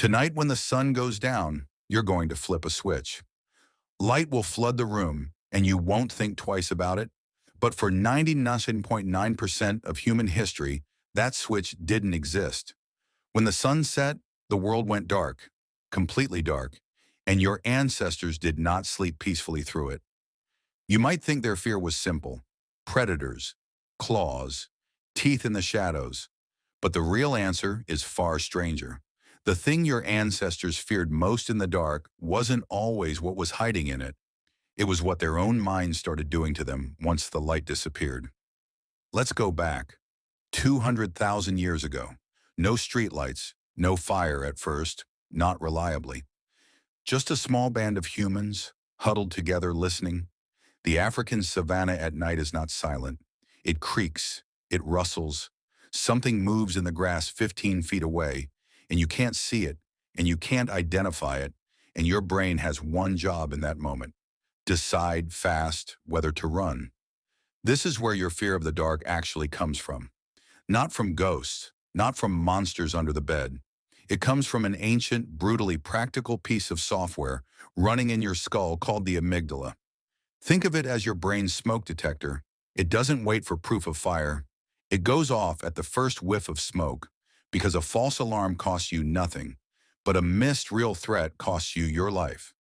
Tonight, when the sun goes down, you're going to flip a switch. Light will flood the room, and you won't think twice about it. But for 99.9% of human history, that switch didn't exist. When the sun set, the world went dark, completely dark, and your ancestors did not sleep peacefully through it. You might think their fear was simple: predators, claws, teeth in the shadows. But the real answer is far stranger. The thing your ancestors feared most in the dark wasn't always what was hiding in it. It was what their own minds started doing to them once the light disappeared. Let's go back. 200,000 years ago. No streetlights, no fire at first, not reliably. Just a small band of humans, huddled together listening. The African savanna at night is not silent. It creaks, it rustles. Something moves in the grass 15 feet away, and you can't see it, and you can't identify it, and your brain has one job in that moment: decide fast whether to run. This is where your fear of the dark actually comes from. Not from ghosts, not from monsters under the bed. It comes from an ancient, brutally practical piece of software running in your skull called the amygdala. Think of it as your brain's smoke detector. It doesn't wait for proof of fire. It goes off at the first whiff of smoke, because a false alarm costs you nothing, but a missed real threat costs you your life.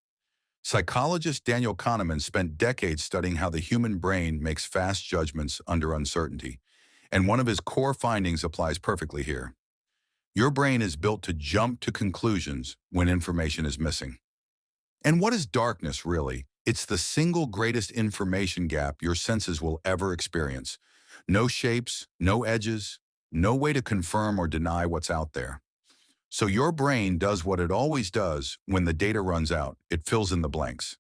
Psychologist Daniel Kahneman spent decades studying how the human brain makes fast judgments under uncertainty, and one of his core findings applies perfectly here. Your brain is built to jump to conclusions when information is missing. And what is darkness, really? It's the single greatest information gap your senses will ever experience. No shapes, no edges, no way to confirm or deny what's out there. So your brain does what it always does when the data runs out. It fills in the blanks.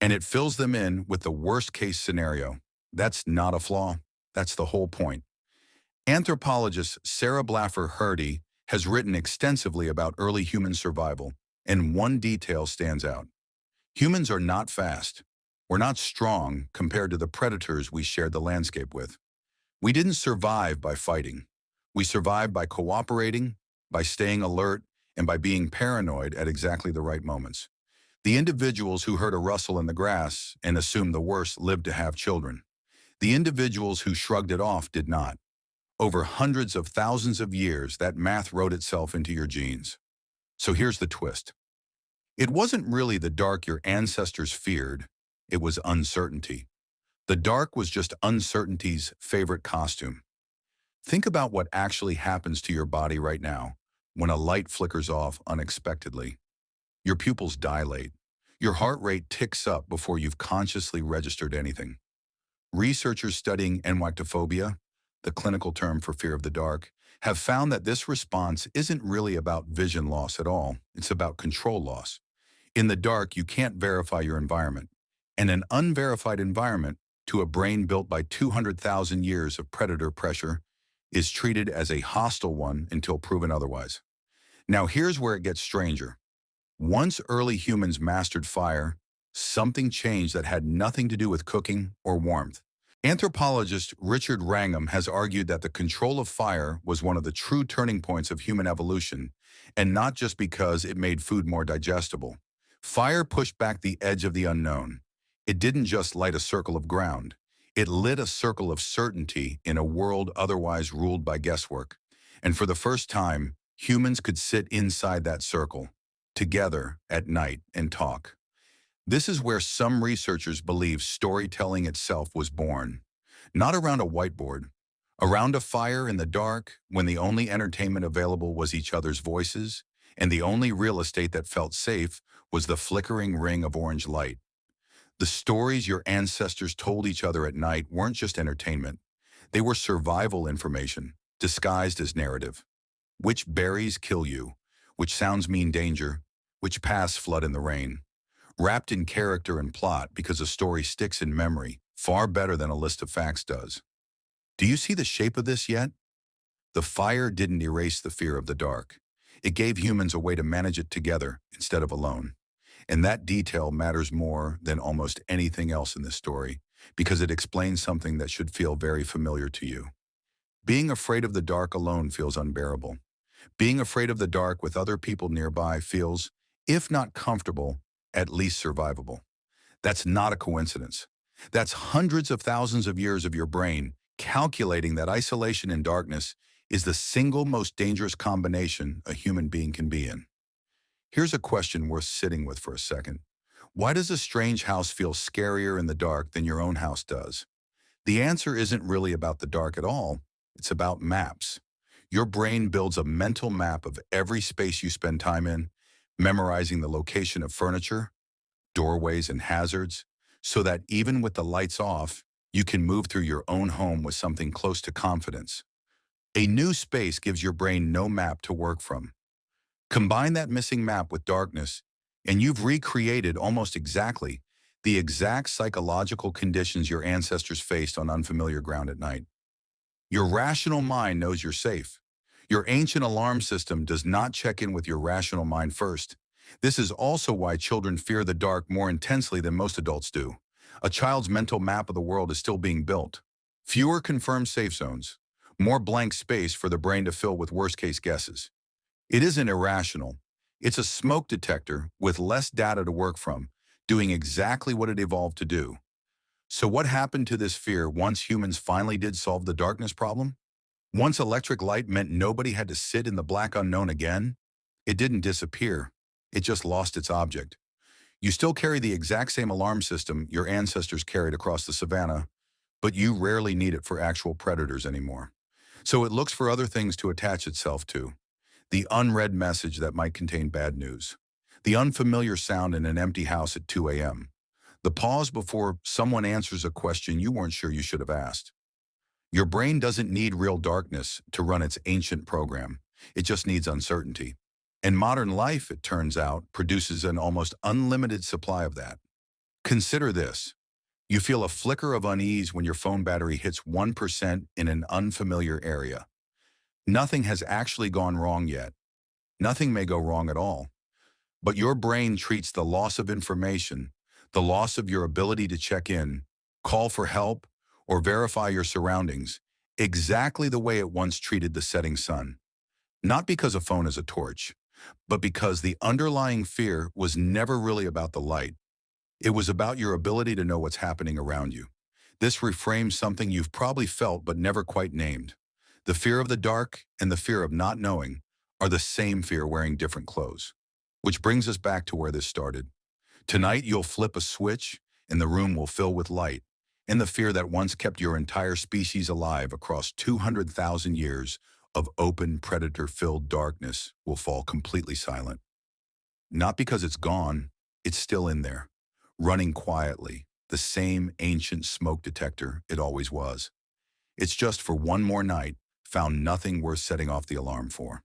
And it fills them in with the worst-case scenario. That's not a flaw. That's the whole point. Anthropologist Sarah Blaffer Hrdy has written extensively about early human survival, and one detail stands out. Humans are not fast. We're not strong compared to the predators we shared the landscape with. We didn't survive by fighting. We survived by cooperating, by staying alert, and by being paranoid at exactly the right moments. The individuals who heard a rustle in the grass and assumed the worst lived to have children. The individuals who shrugged it off did not. Over hundreds of thousands of years, that math wrote itself into your genes. So here's the twist. It wasn't really the dark your ancestors feared. It was uncertainty. The dark was just uncertainty's favorite costume. Think about what actually happens to your body right now when a light flickers off unexpectedly. Your pupils dilate. Your heart rate ticks up before you've consciously registered anything. Researchers studying nyctophobia, the clinical term for fear of the dark, have found that this response isn't really about vision loss at all. It's about control loss. In the dark, you can't verify your environment. And an unverified environment, to a brain built by 200,000 years of predator pressure, is treated as a hostile one until proven otherwise. Now here's where it gets stranger. Once early humans mastered fire, something changed that had nothing to do with cooking or warmth. Anthropologist Wrangham has argued that the control of fire was one of the true turning points of human evolution, and not just because it made food more digestible. Fire pushed back the edge of the unknown. It didn't just light a circle of ground. It lit a circle of certainty in a world otherwise ruled by guesswork. And for the first time, humans could sit inside that circle, together at night, and talk. This is where some researchers believe storytelling itself was born. Not around a whiteboard, around a fire in the dark when the only entertainment available was each other's voices, and the only real estate that felt safe was the flickering ring of orange light. The stories your ancestors told each other at night weren't just entertainment. They were survival information, disguised as narrative. Which berries kill you? Which sounds mean danger? Which paths flood in the rain? Wrapped in character and plot because a story sticks in memory far better than a list of facts does. Do you see the shape of this yet? The fire didn't erase the fear of the dark. It gave humans a way to manage it together instead of alone. And that detail matters more than almost anything else in this story because it explains something that should feel very familiar to you. Being afraid of the dark alone feels unbearable. Being afraid of the dark with other people nearby feels, if not comfortable, at least survivable. That's not a coincidence. That's hundreds of thousands of years of your brain calculating that isolation and darkness is the single most dangerous combination a human being can be in. Here's a question worth sitting with for a second. Why does a strange house feel scarier in the dark than your own house does? The answer isn't really about the dark at all. It's about maps. Your brain builds a mental map of every space you spend time in, memorizing the location of furniture, doorways, and hazards, so that even with the lights off, you can move through your own home with something close to confidence. A new space gives your brain no map to work from. Combine that missing map with darkness, and you've recreated almost exactly the exact psychological conditions your ancestors faced on unfamiliar ground at night. Your rational mind knows you're safe. Your ancient alarm system does not check in with your rational mind first. This is also why children fear the dark more intensely than most adults do. A child's mental map of the world is still being built. Fewer confirmed safe zones, more blank space for the brain to fill with worst-case guesses. It isn't irrational. It's a smoke detector with less data to work from, doing exactly what it evolved to do. So what happened to this fear once humans finally did solve the darkness problem? Once electric light meant nobody had to sit in the black unknown again, it didn't disappear. It just lost its object. You still carry the exact same alarm system your ancestors carried across the savannah, but you rarely need it for actual predators anymore. So it looks for other things to attach itself to. The unread message that might contain bad news. The unfamiliar sound in an empty house at 2 a.m. The pause before someone answers a question you weren't sure you should have asked. Your brain doesn't need real darkness to run its ancient program. It just needs uncertainty. And modern life, it turns out, produces an almost unlimited supply of that. Consider this. You feel a flicker of unease when your phone battery hits 1% in an unfamiliar area. Nothing has actually gone wrong yet. Nothing may go wrong at all. But your brain treats the loss of information, the loss of your ability to check in, call for help, or verify your surroundings, exactly the way it once treated the setting sun. Not because a phone is a torch, but because the underlying fear was never really about the light. It was about your ability to know what's happening around you. This reframes something you've probably felt but never quite named. The fear of the dark and the fear of not knowing are the same fear wearing different clothes. Which brings us back to where this started. Tonight you'll flip a switch and the room will fill with light, and the fear that once kept your entire species alive across 200,000 years of open, predator-filled darkness will fall completely silent. Not because it's gone, it's still in there, running quietly, the same ancient smoke detector it always was. It's just for one more night, found nothing worth setting off the alarm for.